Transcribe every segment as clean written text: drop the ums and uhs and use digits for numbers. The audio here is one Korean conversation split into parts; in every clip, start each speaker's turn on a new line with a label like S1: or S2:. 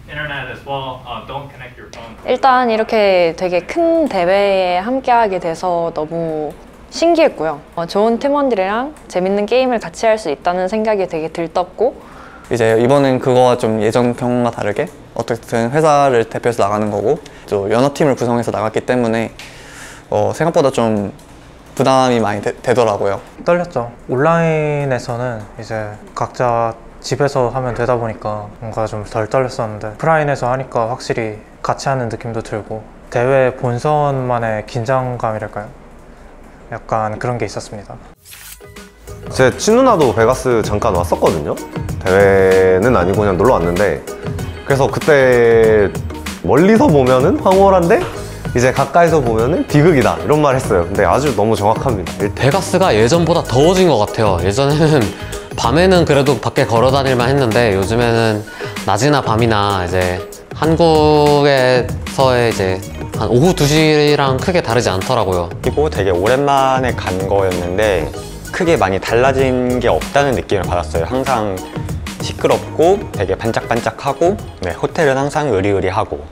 S1: internet as well. Don't connect your phone.
S2: 일단 이렇게 되게 큰 대회에 함께하게 돼서 너무 신기했고요. 좋은 팀원들이랑 재밌는 게임을 같이 할 수 있다는 생각이 되게 들떴고,
S3: 이제 이번엔 그거와 좀 예전 경험과 다르게 어떻든 회사를 대표해서 나가는 거고 또 연합팀을 구성해서 나갔기 때문에 생각보다 좀 부담이 많이 되더라고요.
S4: 떨렸죠. 온라인에서는 이제 각자 집에서 하면 되다 보니까 뭔가 좀 덜 떨렸었는데 오프라인에서 하니까 확실히 같이 하는 느낌도 들고 대회 본선만의 긴장감이랄까요? 약간 그런 게 있었습니다.
S5: 제 친누나도 베가스 잠깐 왔었거든요. 대회는 아니고 그냥 놀러 왔는데, 그래서 그때 멀리서 보면은 황홀한데 이제 가까이서 보면은 비극이다 이런 말 했어요. 근데 아주 너무 정확합니다.
S6: 베가스가 예전보다 더워진 것 같아요. 예전에는 밤에는 그래도 밖에 걸어 다닐만 했는데 요즘에는 낮이나 밤이나 이제 한국에서의 이제 한 오후 2시랑 크게 다르지 않더라고요.
S7: 그리고 되게 오랜만에 간 거였는데 크게 많이 달라진 게 없다는 느낌을 받았어요. 항상 시끄럽고 되게 반짝반짝하고, 네, 호텔은 항상 으리으리하고.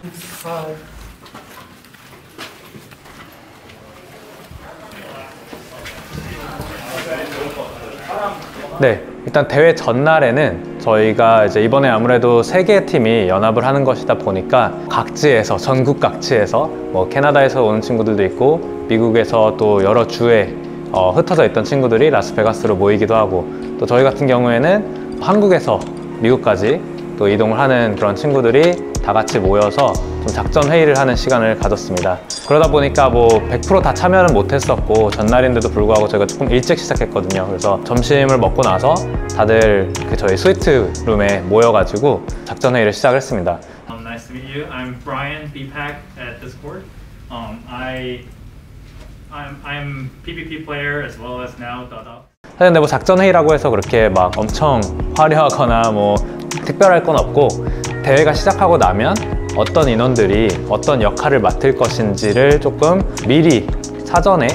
S4: 네, 일단 대회 전날에는 저희가 이제 이번에 아무래도 3개의 팀이 연합을 하는 것이다 보니까 각지에서, 전국 각지에서 뭐 캐나다에서 오는 친구들도 있고 미국에서 또 여러 주에 흩어져 있던 친구들이 라스베가스로 모이기도 하고, 또 저희 같은 경우에는 한국에서 미국까지 또 이동을 하는 그런 친구들이 다 같이 모여서 좀 작전 회의를 하는 시간을 가졌습니다. 그러다 보니까 뭐 100% 다 참여는 못했었고 전날인데도 불구하고 저희가 조금 일찍 시작했거든요. 그래서 점심을 먹고 나서 다들 저희 스위트 룸에 모여가지고 작전 회의를 시작을 했습니다.
S1: Nice to meet you. I'm Brian BPAC at Discord. I'm PvP player as well as now Dada.
S4: 사실 근데 뭐 작전 회의라고 해서 그렇게 막 엄청 화려하거나 뭐 특별할 건 없고, 대회가 시작하고 나면 어떤 인원들이 어떤 역할을 맡을 것인지를 조금 미리 사전에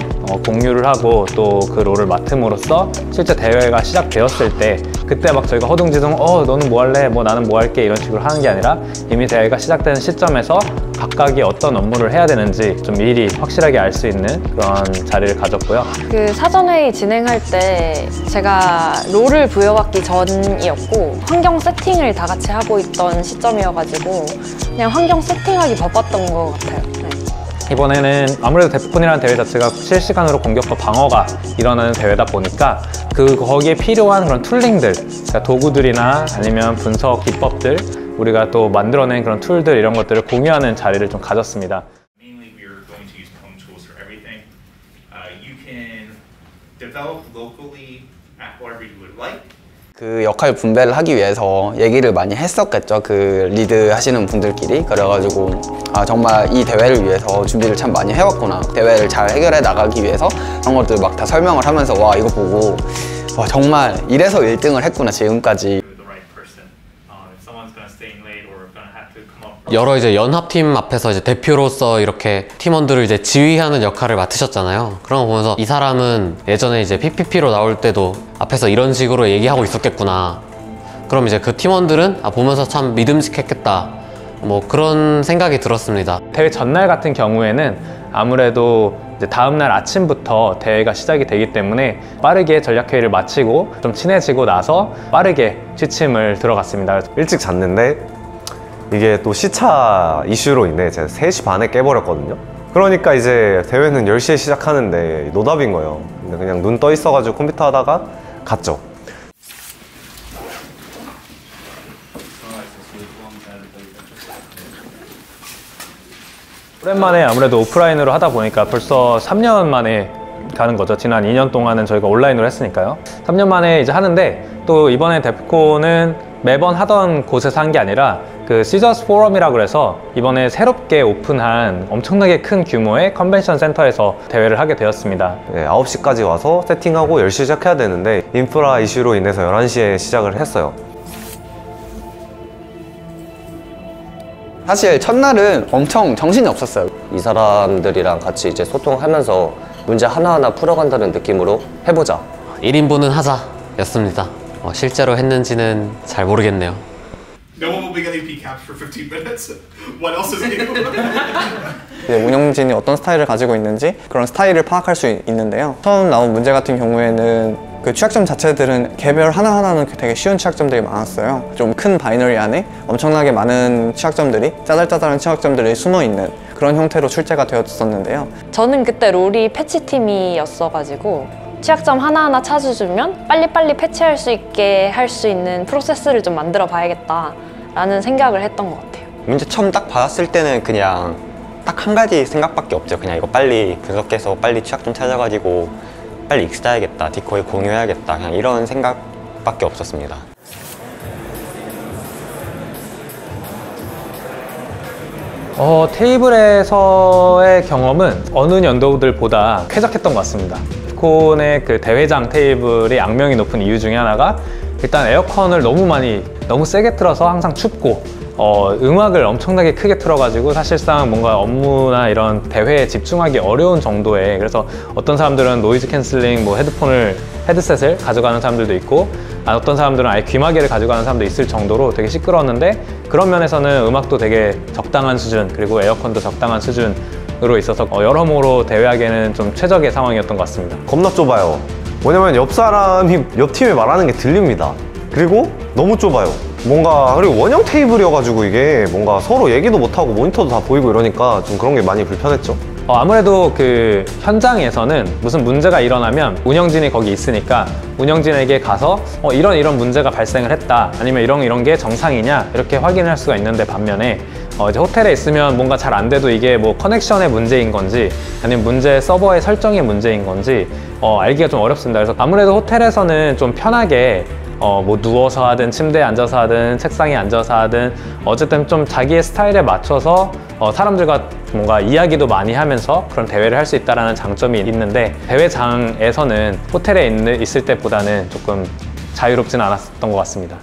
S4: 공유를 하고 또 그 롤을 맡음으로써 실제 대회가 시작되었을 때 그때 막 저희가 허둥지둥 너는 뭐 할래? 뭐 나는 뭐 할게? 이런 식으로 하는 게 아니라 이미 대회가 시작되는 시점에서 각각이 어떤 업무를 해야 되는지 좀 미리 확실하게 알 수 있는 그런 자리를 가졌고요.
S2: 그 사전회의 진행할 때 제가 롤을 부여받기 전이었고 환경 세팅을 다 같이 하고 있던 시점이어가지고 그냥 환경 세팅하기 바빴던 것 같아요. 네.
S4: 이번에는 아무래도 데프콘이라는 대회 자체가 실시간으로 공격과 방어가 일어나는 대회다 보니까 거기에 필요한 그런 툴링들, 그러니까 도구들이나 아니면 분석 기법들, 우리가 또 만들어낸 그런 툴들 이런 것들을 공유하는 자리를 좀 가졌습니다.
S1: Mainly we are going to use home tools for everything. You can develop locally at whatever you would like.
S3: 그 역할 분배를 하기 위해서 얘기를 많이 했었겠죠. 그 리드 하시는 분들끼리. 그래가지고 정말 이 대회를 위해서 준비를 참 많이 해왔구나, 대회를 잘 해결해 나가기 위해서 그런 것들 막 다 설명을 하면서 와 이거 보고 와 정말 이래서 1등을 했구나 지금까지.
S6: 여러 이제 연합팀 앞에서 이제 대표로서 이렇게 팀원들을 이제 지휘하는 역할을 맡으셨잖아요. 그런 거 보면서 이 사람은 예전에 이제 PPP로 나올 때도 앞에서 이런 식으로 얘기하고 있었겠구나. 그럼 이제 그 팀원들은 보면서 참 믿음직했겠다. 뭐 그런 생각이 들었습니다.
S4: 대회 전날 같은 경우에는 아무래도 이제 다음날 아침부터 대회가 시작이 되기 때문에 빠르게 전략회의를 마치고 좀 친해지고 나서 빠르게 취침을 들어갔습니다.
S5: 일찍 잤는데 이게 또 시차 이슈로 인해 제가 3시 반에 깨버렸거든요. 그러니까 이제 대회는 10시에 시작하는데 노답인 거예요. 근데 그냥 눈 떠 있어가지고 컴퓨터 하다가 갔죠.
S4: 오랜만에 아무래도 오프라인으로 하다 보니까 벌써 3년 만에 가는 거죠. 지난 2년 동안은 저희가 온라인으로 했으니까요. 3년 만에 이제 하는데, 또 이번에 데프콘은 매번 하던 곳에서 한 게 아니라 그 시저스 포럼이라고 그래서 이번에 새롭게 오픈한 엄청나게 큰 규모의 컨벤션 센터에서 대회를 하게 되었습니다.
S5: 네, 9시까지 와서 세팅하고 10시 시작해야 되는데 인프라 이슈로 인해서 11시에 시작을 했어요.
S3: 사실 첫날은 엄청 정신이 없었어요. 이 사람들이랑 같이 이제 소통하면서 문제 하나하나 풀어간다는 느낌으로 해보자.
S6: 1인분은 하자 였습니다. 실제로 했는지는 잘 모르겠네요.
S1: No one will be getting PCAPs for 15 minutes. What else is new?
S8: 이제 운영진이 어떤 스타일을 가지고 있는지 그런 스타일을 파악할 수 있는데요. 처음 나온 문제 같은 경우에는 그 취약점 자체들은 개별 하나하나는 되게 쉬운 취약점들이 많았어요. 좀 큰 바이너리 안에 엄청나게 많은 취약점들이 짜잘짜잘한 취약점들이 숨어있는 그런 형태로 출제가 되었었는데요.
S2: 저는 그때 롤이 패치팀이었어가지고 취약점 하나하나 찾아주면 빨리빨리 패치할 수 있게 할 수 있는 프로세스를 좀 만들어 봐야겠다라는 생각을 했던 것 같아요.
S7: 문제 처음 딱 받았을 때는 그냥 딱 한 가지 생각밖에 없죠. 그냥 이거 빨리 분석해서 빨리 취약점 찾아가지고 빨리 익스해야겠다, 디코에 공유해야겠다, 그냥 이런 생각밖에 없었습니다.
S4: 테이블에서의 경험은 어느 연도들보다 쾌적했던 것 같습니다. 피콘의 그 대회장 테이블이 악명이 높은 이유 중에 하나가 일단 에어컨을 너무 세게 틀어서 항상 춥고 음악을 엄청나게 크게 틀어가지고 사실상 뭔가 업무나 이런 대회에 집중하기 어려운 정도에, 그래서 어떤 사람들은 노이즈 캔슬링 헤드셋을 가져가는 사람들도 있고 어떤 사람들은 아예 귀마개를 가져가는 사람도 있을 정도로 되게 시끄러웠는데, 그런 면에서는 음악도 되게 적당한 수준, 그리고 에어컨도 적당한 수준으로 있어서 여러모로 대회하기에는 좀 최적의 상황이었던 것 같습니다.
S5: 겁나 좁아요. 뭐냐면 옆 사람이 옆 팀에 말하는 게 들립니다. 그리고 너무 좁아요. 그리고 원형 테이블이어가지고 이게 뭔가 서로 얘기도 못하고 모니터도 다 보이고 이러니까 좀 그런 게 많이 불편했죠.
S4: 아무래도 그 현장에서는 무슨 문제가 일어나면 운영진이 거기 있으니까 운영진에게 가서 이런 문제가 발생을 했다, 아니면 이런 게 정상이냐 이렇게 확인을 할 수가 있는데, 반면에 이제 호텔에 있으면 뭔가 잘 안 돼도 이게 뭐 커넥션의 문제인 건지 아니면 서버의 설정의 문제인 건지 알기가 좀 어렵습니다. 그래서 아무래도 호텔에서는 좀 편하게 뭐 누워서 하든 침대에 앉아서 하든 책상에 앉아서 하든 어쨌든 좀 자기의 스타일에 맞춰서 사람들과 뭔가 이야기도 많이 하면서 그런 대회를 할 수 있다는 장점이 있는데, 대회장에서는 호텔에 있을 때보다는 조금 자유롭지는 않았던 것 같습니다.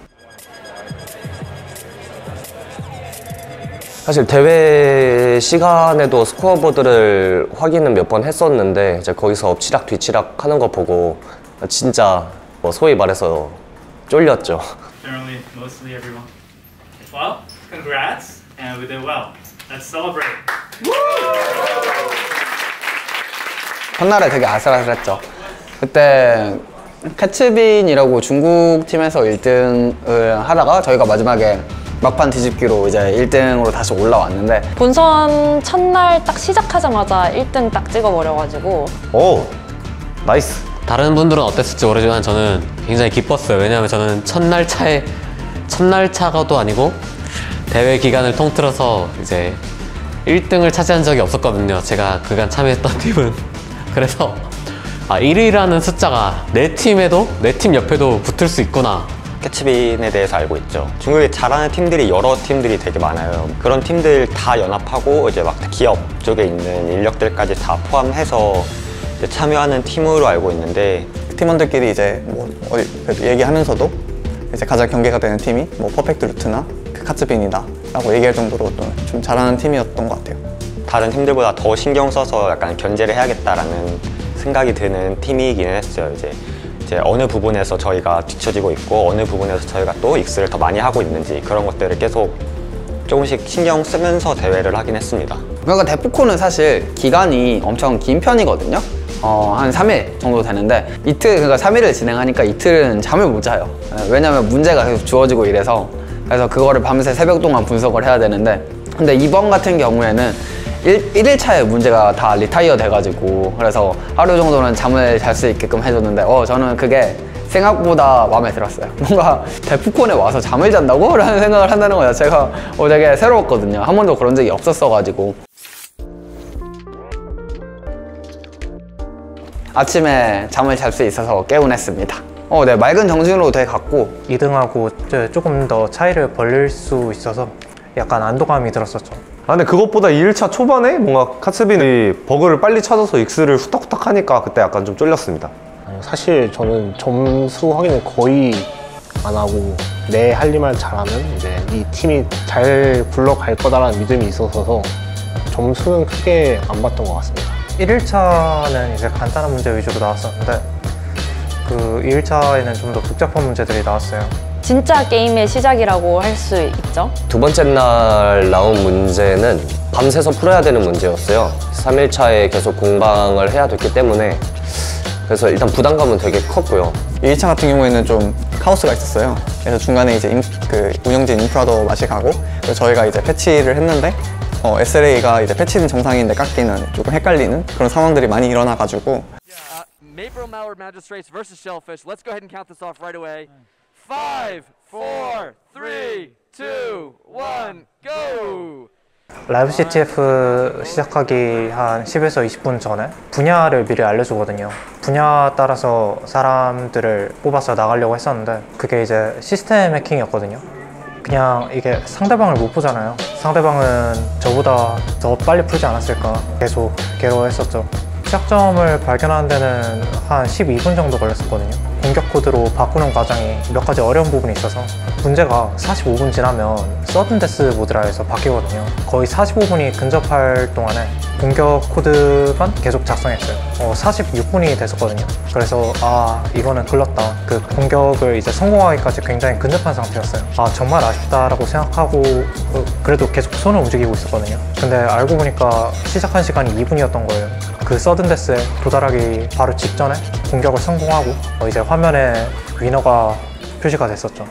S9: 사실 대회 시간에도 스코어보드를 확인은 몇 번 했었는데, 이제 거기서 엎치락 뒤치락 하는 거 보고 진짜 소위 말해서 쫄렸죠.
S10: Generally, mostly everyone. Well, congrats, and we did well. Let's celebrate.
S3: 첫날에 되게 아슬아슬했죠. 그때 캐츠빈이라고 중국 팀에서 1등을 하다가 저희가 마지막에 막판 뒤집기로 이제 1등으로 다시 올라왔는데,
S2: 본선 첫날 딱 시작하자마자 1등 딱 찍어버려가지고.
S5: 오, 나이스.
S6: 다른 분들은 어땠을지 모르지만 저는 굉장히 기뻤어요. 왜냐하면 저는 첫날 차가도 아니고 대회 기간을 통틀어서 이제 1등을 차지한 적이 없었거든요. 제가 그간 참여했던 팀은. 그래서 1위라는 숫자가 내 팀 옆에도 붙을 수 있구나.
S7: 캐치빈에 대해서 알고 있죠. 중국에 잘하는 팀들이 여러 팀들이 되게 많아요. 그런 팀들 다 연합하고 이제 막 기업 쪽에 있는 인력들까지 다 포함해서 이제 참여하는 팀으로 알고 있는데,
S8: 팀원들끼리 이제 뭐 얘기하면서도 이제 가장 경계가 되는 팀이 뭐 퍼펙트 루트나 카츠빈이다 라고 얘기할 정도로 좀 잘하는 팀이었던 것 같아요.
S7: 다른 팀들보다 더 신경 써서 약간 견제를 해야겠다라는 생각이 드는 팀이기는 했어요. 이제 어느 부분에서 저희가 뒤처지고 있고 어느 부분에서 저희가 또 익스를 더 많이 하고 있는지 그런 것들을 계속 조금씩 신경 쓰면서 대회를 하긴 했습니다.
S3: 그러니까 데프콘은 사실 기간이 엄청 긴 편이거든요. 한 3일 정도 되는데, 그러니까 3일을 진행하니까 이틀은 잠을 못 자요. 왜냐면 문제가 계속 주어지고 이래서. 그래서 그거를 밤새 새벽 동안 분석을 해야 되는데, 근데 이번 같은 경우에는 1일차에 문제가 다 리타이어 돼가지고, 그래서 하루 정도는 잠을 잘 수 있게끔 해줬는데, 저는 그게 생각보다 마음에 들었어요. 뭔가 데프콘에 와서 잠을 잔다고? 라는 생각을 한다는 거 자체가 되게 새로웠거든요. 한 번도 그런 적이 없었어가지고. 아침에 잠을 잘 수 있어서 개운했습니다. 네, 맑은 정신으로 되게 갔고
S11: 2등하고 조금 더 차이를 벌릴 수 있어서 약간 안도감이 들었었죠.
S5: 근데 그것보다 2일차 초반에 뭔가 카츠빈이 버그를 빨리 찾아서 익스를 후딱후딱 하니까 그때 약간 좀 쫄렸습니다.
S12: 사실 저는 점수 확인을 거의 안 하고 내 할 일만 잘하면 이제 이 팀이 잘 굴러갈 거다라는 믿음이 있어서 점수는 크게 안 봤던 것 같습니다.
S11: 1일차는 이제 간단한 문제 위주로 나왔었는데 그 2일차에는 좀 더 복잡한 문제들이 나왔어요.
S2: 진짜 게임의 시작이라고 할 수 있죠.
S9: 두 번째 날 나온 문제는 밤새서 풀어야 되는 문제였어요. 3일차에 계속 공방을 해야 됐기 때문에 그래서 일단 부담감은 되게 컸고요.
S8: 2일차 같은 경우에는 좀 카오스가 있었어요. 그래서 중간에 이제 운영진 인프라도 맛이 가고, 그래서 저희가 이제 패치를 했는데 SLA가 이제 패치는 정상인데 깎이는 조금 헷갈리는 그런 상황들이 많이 일어나가지고.
S13: Maple Mallard Magistrates versus Shellfish. Let's go ahead and count this off right away. 5, 4, 3, 2, 1, go!
S11: 라이브 CTF 시작하기 한 10에서 20분 전에 분야를 미리 알려주거든요. 분야 따라서 사람들을 뽑아서 나가려고 했었는데 그게 이제 시스템 해킹이었거든요. 그냥 이게 상대방을 못 보잖아요. 상대방은 저보다 더 빨리 풀지 않았을까 계속 괴로워했었죠. 시작점을 발견하는 데는 한 12분 정도 걸렸었거든요. 공격 코드로 바꾸는 과정이 몇 가지 어려운 부분이 있어서 문제가 45분 지나면 서든 데스 모드라 해서 바뀌거든요. 거의 45분이 근접할 동안에 공격 코드만 계속 작성했어요. 46분이 됐었거든요. 그래서 이거는 글렀다. 그 공격을 이제 성공하기까지 굉장히 근접한 상태였어요. 정말 아쉽다라고 생각하고 그래도 계속 손을 움직이고 있었거든요. 근데 알고 보니까 시작한 시간이 2분이었던 거예요. 그 서든 데스에 도달하기 바로 직전에 공격을 성공하고 이제 화면에 위너가 표시가 됐었죠.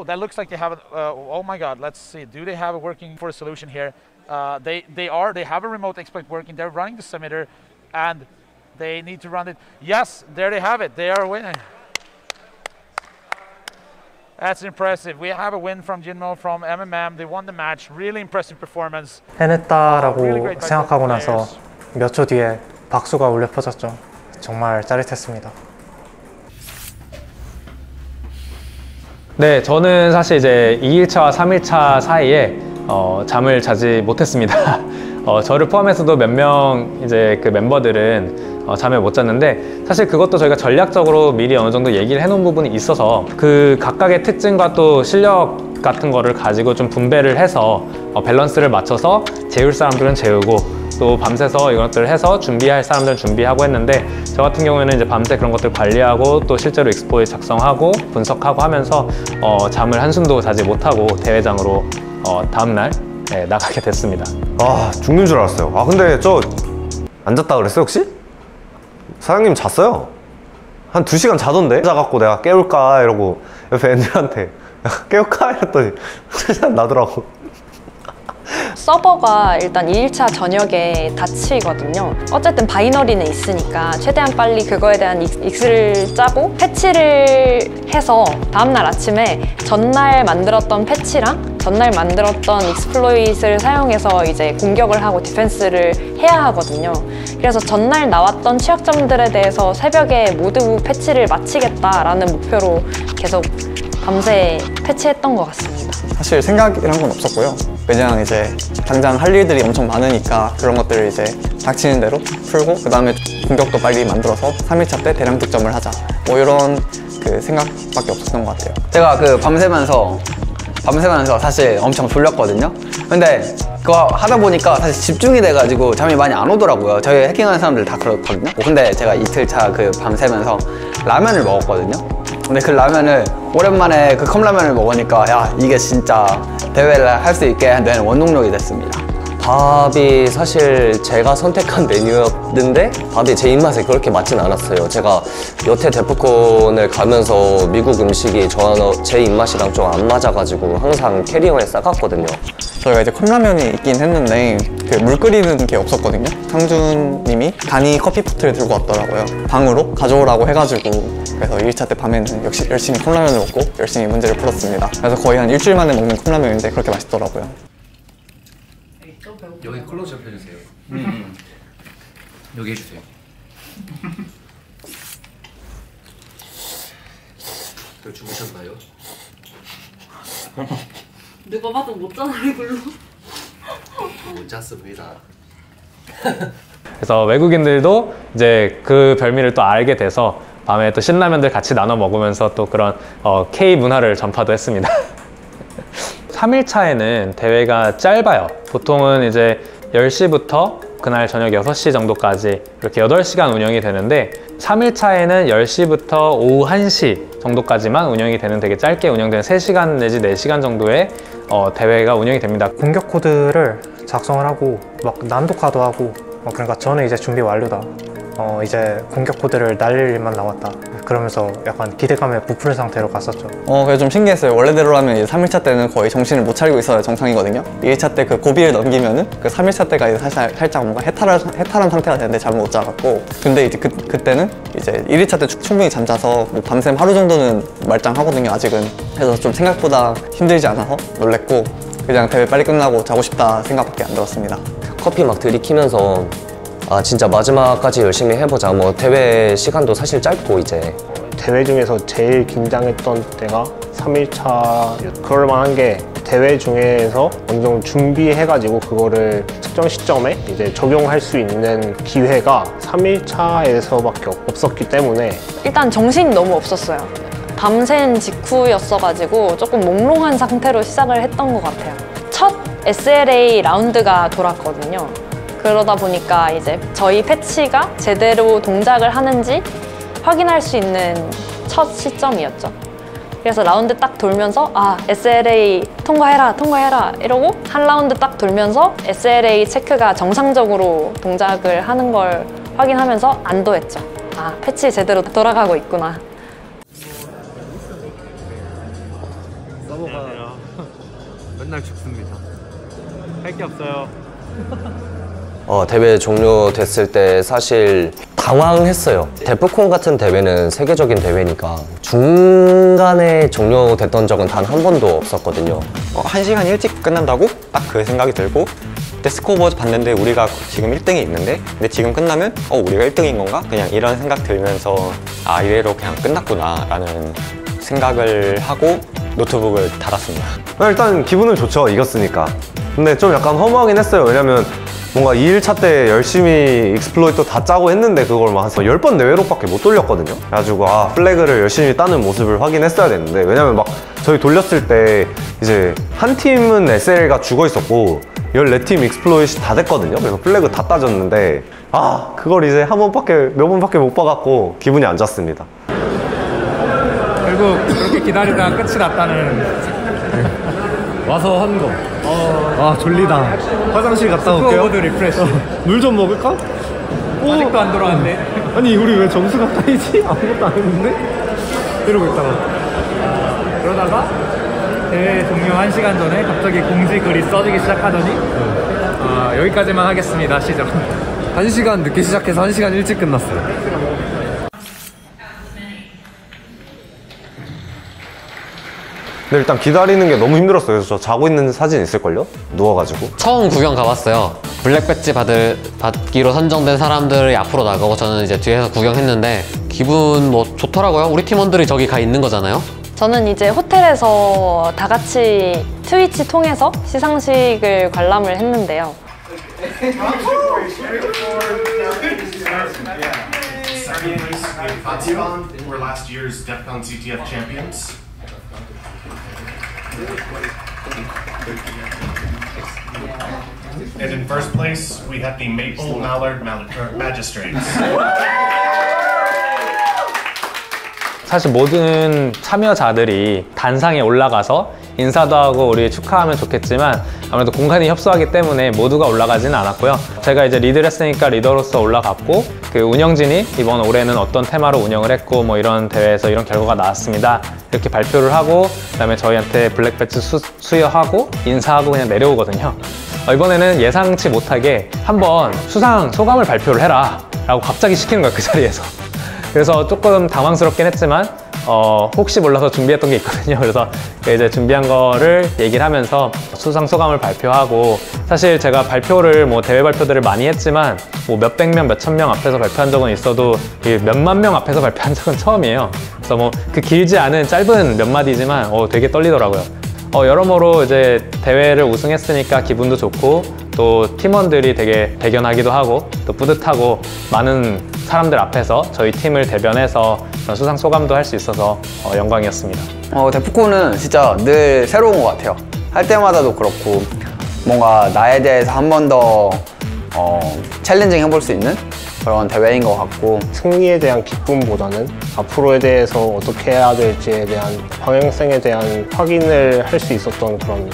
S14: That looks like they have. Oh my God! Let's see. Do they have a working for a solution here? They have a remote exploit working. They're running the submitter, and they need to run it. Yes, there they have it. They are winning. That's impressive. We have a win from Jinmo from MMM. They won the match. Really impressive performance.
S11: 해냈다라고 생각하고 나서 몇 초 뒤에 박수가 울려 퍼졌죠. 정말 짜릿했습니다.
S4: 네, 저는 사실 이제 2일차와 3일차 사이에 잠을 자지 못했습니다. 저를 포함해서도 몇 명 이제 그 멤버들은 잠을 못 잤는데 사실 그것도 저희가 전략적으로 미리 어느 정도 얘기를 해놓은 부분이 있어서 그 각각의 특징과 또 실력 같은 거를 가지고 좀 분배를 해서 밸런스를 맞춰서 재울 사람들은 재우고 또 밤새서 이것들을 해서 준비할 사람들은 준비하고 했는데 저 같은 경우에는 이제 밤새 그런 것들 관리하고 또 실제로 익스포에 작성하고 분석하고 하면서 잠을 한숨도 자지 못하고 대회장으로 다음날 나가게 됐습니다.
S5: 죽는 줄 알았어요. 근데 저 안 잤다 그랬어요 혹시? 사장님 잤어요. 한 2시간 자던데? 자갖고 내가 깨울까 이러고 옆에 애들한테 깨울까 이랬더니 나더라고.
S2: 서버가 일단 2일차 저녁에 닫히거든요. 어쨌든 바이너리는 있으니까 최대한 빨리 그거에 대한 익스를 짜고 패치를 해서 다음날 아침에 전날 만들었던 패치랑 전날 만들었던 익스플로잇을 사용해서 이제 공격을 하고 디펜스를 해야 하거든요. 그래서 전날 나왔던 취약점들에 대해서 새벽에 모두 패치를 마치겠다라는 목표로 계속 밤새 패치했던 것 같습니다.
S8: 사실 생각이란 건 없었고요. 그냥 이제 당장 할 일들이 엄청 많으니까 그런 것들을 이제 닥치는 대로 풀고 그 다음에 공격도 빨리 만들어서 3일차 때 대량 득점을 하자 뭐 이런 그 생각밖에 없었던 것 같아요.
S3: 제가 그 밤새면서 사실 엄청 졸렸거든요. 근데 그거 하다 보니까 사실 집중이 돼가지고 잠이 많이 안 오더라고요. 저희 해킹하는 사람들 다 그렇거든요. 근데 제가 이틀차 그 밤새면서 라면을 먹었거든요. 근데 그 라면을 오랜만에 그 컵라면을 먹으니까 야 이게 진짜 대회를 할 수 있게 된 원동력이 됐습니다.
S9: 밥이 사실 제가 선택한 메뉴였는데 밥이 제 입맛에 그렇게 맞진 않았어요. 제가 여태 데프콘을 가면서 미국 음식이 제 입맛이랑 좀 안 맞아가지고 항상 캐리어에 싸갔거든요.
S8: 저희가 이제 컵라면이 있긴 했는데 그 물 끓이는 게 없었거든요. 상준님이 간이 커피포트를 들고 왔더라고요. 방으로 가져오라고 해가지고 그래서 1차 때 밤에는 역시 열심히 컵라면을 먹고 열심히 문제를 풀었습니다. 그래서 거의 한 일주일 만에 먹는 컵라면인데 그렇게 맛있더라고요.
S15: 여기 클로즈업 해주세요. 여기 해주세요. 또 주무셨나요?
S16: 누가 봐도 못 자는 얼굴로.
S15: 못 잤습니다.
S4: 그래서 외국인들도 이제 그 별미를 또 알게 돼서 밤에 또 신라면들 같이 나눠 먹으면서 또 그런 K 문화를 전파도 했습니다. 3일차에는 대회가 짧아요. 보통은 이제 10시부터 그날 저녁 6시 정도까지 이렇게 8시간 운영이 되는데 3일차에는 10시부터 오후 1시 정도까지만 운영이 되는 되게 짧게 운영되는 3시간 내지 4시간 정도의 대회가 운영이 됩니다.
S11: 공격 코드를 작성을 하고 막 난독화도 하고 그러니까 저는 이제 준비 완료다. 이제 공격 코드를 날릴 일만 남았다. 그러면서 약간 기대감에 부풀은 상태로 갔었죠.
S8: 그게 좀 신기했어요. 원래대로라면 이제 3일차 때는 거의 정신을 못 차리고 있어야 정상이거든요. 2일차 때 그 고비를 넘기면은 그 3일차 때가 이제 살짝 뭔가 해탈한 상태가 되는데 잠을 못 자갖고. 근데 이제 그때는 이제 1일차 때 충분히 잠자서 뭐 밤샘 하루 정도는 말짱하거든요, 아직은. 그래서 좀 생각보다 힘들지 않아서 놀랬고, 그냥 대회 빨리 끝나고 자고 싶다 생각밖에 안 들었습니다.
S9: 커피 막 들이키면서 아 진짜 마지막까지 열심히 해보자. 뭐 대회 시간도 사실 짧고 이제
S12: 대회 중에서 제일 긴장했던 때가 3일차. 그럴 만한 게 대회 중에서 어느 정도 준비해가지고 그거를 특정 시점에 이제 적용할 수 있는 기회가 3일차에서밖에 없었기 때문에
S2: 일단 정신이 너무 없었어요. 밤샌 직후였어가지고 조금 몽롱한 상태로 시작을 했던 것 같아요. 첫 SLA 라운드가 돌았거든요. 그러다 보니까 이제 저희 패치가 제대로 동작을 하는지 확인할 수 있는 첫 시점이었죠. 그래서 라운드 딱 돌면서 아 SLA 통과해라 이러고 한 라운드 딱 돌면서 SLA 체크가 정상적으로 동작을 하는 걸 확인하면서 안도했죠. 아 패치 제대로 돌아가고 있구나.
S4: 서버가 맨날 죽습니다. 할 게 없어요.
S9: 대회 종료됐을 때 사실 당황했어요. 데프콘 같은 대회는 세계적인 대회니까 중간에 종료됐던 적은 단 한 번도 없었거든요.
S7: 1시간 일찍 끝난다고 딱 그 생각이 들고, 그때 스코어보드 봤는데 우리가 지금 1등이 있는데 근데 지금 끝나면 우리가 1등인 건가? 그냥 이런 생각 들면서 아 이대로 그냥 끝났구나 라는 생각을 하고 노트북을 닫았습니다.
S5: 일단 기분은 좋죠, 이겼으니까. 근데 좀 약간 허무하긴 했어요. 왜냐면 뭔가 2일차 때 열심히 익스플로이트 다 짜고 했는데 그걸 막 10번 내외로밖에 못 돌렸거든요. 그래가지고 플래그를 열심히 따는 모습을 확인했어야 됐는데, 왜냐면 막 저희 돌렸을 때 이제 한 팀은 SL가 죽어 있었고 14팀 익스플로이트 다 됐거든요. 그래서 플래그 다 따졌는데 그걸 이제 몇 번밖에 못 봐갖고 기분이 안 좋았습니다.
S4: 결국 그렇게 기다리다가 끝이 났다는 와서 한 거.
S5: 졸리다. 화장실 갔다 올게요.
S4: 스코어보드 리프레시.
S5: 물 좀 먹을까?
S4: 아직도 안 돌아왔네.
S5: 아니 우리 왜 점수가 따이지? 아무것도 안 했는데? 이러고 있다가
S4: 그러다가 대회 종료 1시간 전에 갑자기 공지 글이 써지기 시작하더니 여기까지만 하겠습니다 시작.
S15: 1시간 늦게 시작해서 1시간 일찍 끝났어요.
S5: 근데 일단 기다리는 게 너무 힘들었어요. 그래서 저 자고 있는 사진 있을걸요? 누워가지고.
S6: 처음 구경 가봤어요. 블랙 배지 받기로 선정된 사람들이 앞으로 나가고 저는 이제 뒤에서 구경했는데 기분 좋더라고요. 우리 팀원들이 저기 가 있는 거잖아요.
S2: 저는 이제 호텔에서 다 같이 트위치 통해서 시상식을 관람을 했는데요.
S17: We're last year's DEFCON CTF champions. And in first place, we have the Maple Mallard Magistrates.
S4: 사실 모든 참여자들이 단상에 올라가서 인사도 하고 우리 축하하면 좋겠지만 아무래도 공간이 협소하기 때문에 모두가 올라가지는 않았고요. 제가 이제 리드를 했으니까 리더로서 올라갔고, 그 운영진이 이번 올해는 어떤 테마로 운영을 했고 뭐 이런 대회에서 이런 결과가 나왔습니다 이렇게 발표를 하고, 그다음에 저희한테 블랙 배지 수여하고 인사하고 그냥 내려오거든요. 이번에는 예상치 못하게 한번 수상 소감을 발표를 해라 라고 갑자기 시키는 거예요, 그 자리에서. 그래서 조금 당황스럽긴 했지만 혹시 몰라서 준비했던 게 있거든요. 그래서 이제 준비한 거를 얘기를 하면서 수상 소감을 발표하고, 사실 제가 발표를 대회 발표들을 많이 했지만 몇백 명, 몇천 명 앞에서 발표한 적은 있어도 몇만 명 앞에서 발표한 적은 처음이에요. 그래서 그 길지 않은 짧은 몇 마디지만 되게 떨리더라고요. 여러모로 이제 대회를 우승했으니까 기분도 좋고, 또 팀원들이 되게 대견하기도 하고 또 뿌듯하고, 많은 사람들 앞에서 저희 팀을 대변해서 그런 수상 소감도 할 수 있어서 영광이었습니다.
S3: 데프콘은 진짜 늘 새로운 것 같아요. 할 때마다도 그렇고 뭔가 나에 대해서 한 번 더 챌린징 해볼 수 있는 그런 대회인 것 같고
S12: 승리에 대한 기쁨보다는 앞으로에 대해서 어떻게 해야 될지에 대한 방향성에 대한 확인을 할 수 있었던 그런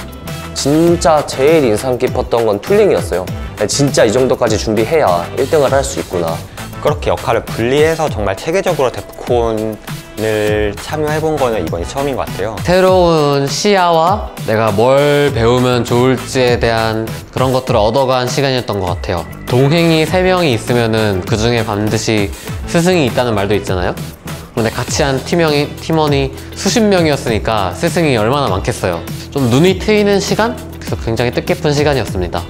S9: 진짜 제일 인상 깊었던 건 툴링이었어요. 진짜 이 정도까지 준비해야 1등을 할 수 있구나.
S7: 그렇게 역할을 분리해서 정말 체계적으로 데프콘을 참여해본 거는 이번이 처음인 것 같아요.
S6: 새로운 시야와 내가 뭘 배우면 좋을지에 대한 그런 것들을 얻어간 시간이었던 것 같아요. 동행이 3명이 있으면은 그 중에 반드시 스승이 있다는 말도 있잖아요. 근데 같이 한 팀원이 수십 명이었으니까 스승이 얼마나 많겠어요. 좀 눈이 트이는 시간? 그래서 굉장히 뜻깊은 시간이었습니다.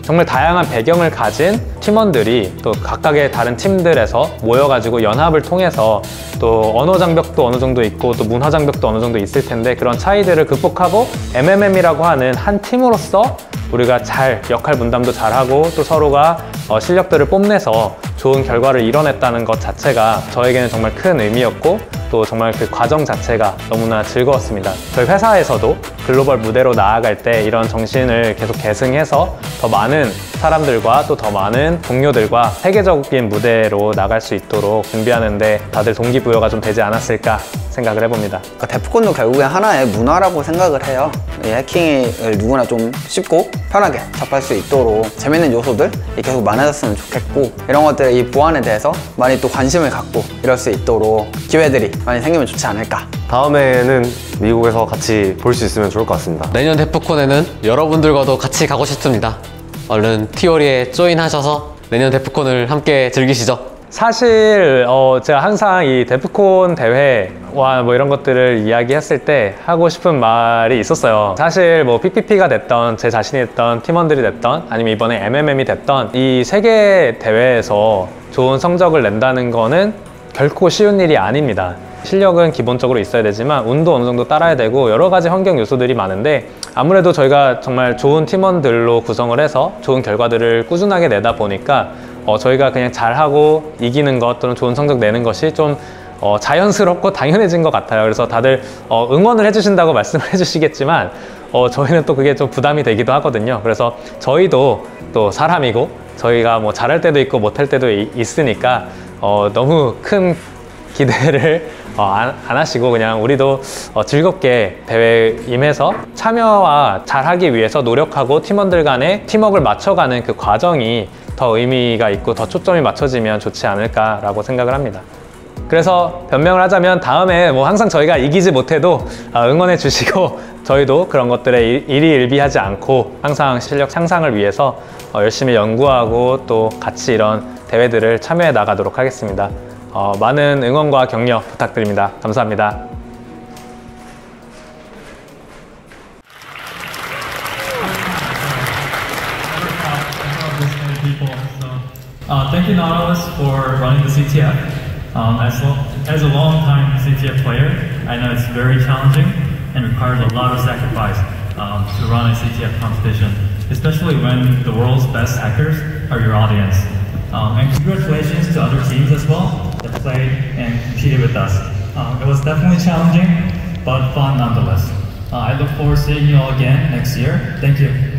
S4: 정말 다양한 배경을 가진 팀원들이 또 각각의 다른 팀들에서 모여가지고 연합을 통해서 또 언어 장벽도 어느 정도 있고 또 문화 장벽도 어느 정도 있을 텐데 그런 차이들을 극복하고 MMM이라고 하는 한 팀으로서 우리가 잘 역할 분담도 잘하고 또 서로가 실력들을 뽐내서 좋은 결과를 이뤄냈다는 것 자체가 저에게는 정말 큰 의미였고 또 정말 그 과정 자체가 너무나 즐거웠습니다. 저희 회사에서도 글로벌 무대로 나아갈 때 이런 정신을 계속 계승해서 더 많은 사람들과 또 더 많은 동료들과 세계적인 무대로 나갈 수 있도록 준비하는데 다들 동기부여가 좀 되지 않았을까 생각을 해봅니다.
S3: 그러니까 데프콘도 결국엔 하나의 문화라고 생각을 해요. 이 해킹을 누구나 좀 쉽고 편하게 접할 수 있도록 재밌는 요소들이 계속 많아졌으면 좋겠고 이런 것들 이 보안에 대해서 많이 또 관심을 갖고 이럴 수 있도록 기회들이 많이 생기면 좋지 않을까.
S5: 다음에는 미국에서 같이 볼 수 있으면 좋을 것 같습니다.
S6: 내년 데프콘에는 여러분들과도 같이 가고 싶습니다. 얼른 티오리에 조인하셔서 내년 데프콘을 함께 즐기시죠.
S4: 사실 제가 항상 이 데프콘 대회와 뭐 이런 것들을 이야기했을 때 하고 싶은 말이 있었어요. 사실 뭐 PPP가 됐던 제 자신이 됐던 팀원들이 됐던 아니면 이번에 MMM이 됐던 이 세계 대회에서 좋은 성적을 낸다는 거는 결코 쉬운 일이 아닙니다. 실력은 기본적으로 있어야 되지만 운도 어느 정도 따라야 되고 여러 가지 환경 요소들이 많은데 아무래도 저희가 정말 좋은 팀원들로 구성을 해서 좋은 결과들을 꾸준하게 내다 보니까 저희가 그냥 잘하고 이기는 것 또는 좋은 성적 내는 것이 좀 자연스럽고 당연해진 것 같아요. 그래서 다들 응원을 해주신다고 말씀을 해주시겠지만 저희는 또 그게 좀 부담이 되기도 하거든요. 그래서 저희도 또 사람이고 저희가 뭐 잘할 때도 있고 못할 때도 있으니까 너무 큰 기대를 안 하시고 그냥 우리도 즐겁게 대회에 임해서 참여와 잘하기 위해서 노력하고 팀원들 간에 팀워크를 맞춰가는 그 과정이 더 의미가 있고 더 초점이 맞춰지면 좋지 않을까라고 생각을 합니다. 그래서 변명을 하자면 다음에 뭐 항상 저희가 이기지 못해도 응원해 주시고 저희도 그런 것들에 일희일비하지 않고 항상 실력 향상을 위해서 열심히 연구하고 또 같이 이런 대회들을 참여해 나가도록 하겠습니다. 많은 응원과 격려 부탁드립니다. 감사합니다.
S10: Thank you, Nautilus, for running the CTF. As a long-time CTF player, I know it's very challenging and requires a lot of sacrifice to run a CTF competition, especially when the world's best hackers are your audience. And congratulations to other teams as well that played and competed with us. It was definitely challenging, but fun nonetheless. I look forward to seeing you all again next year. Thank you.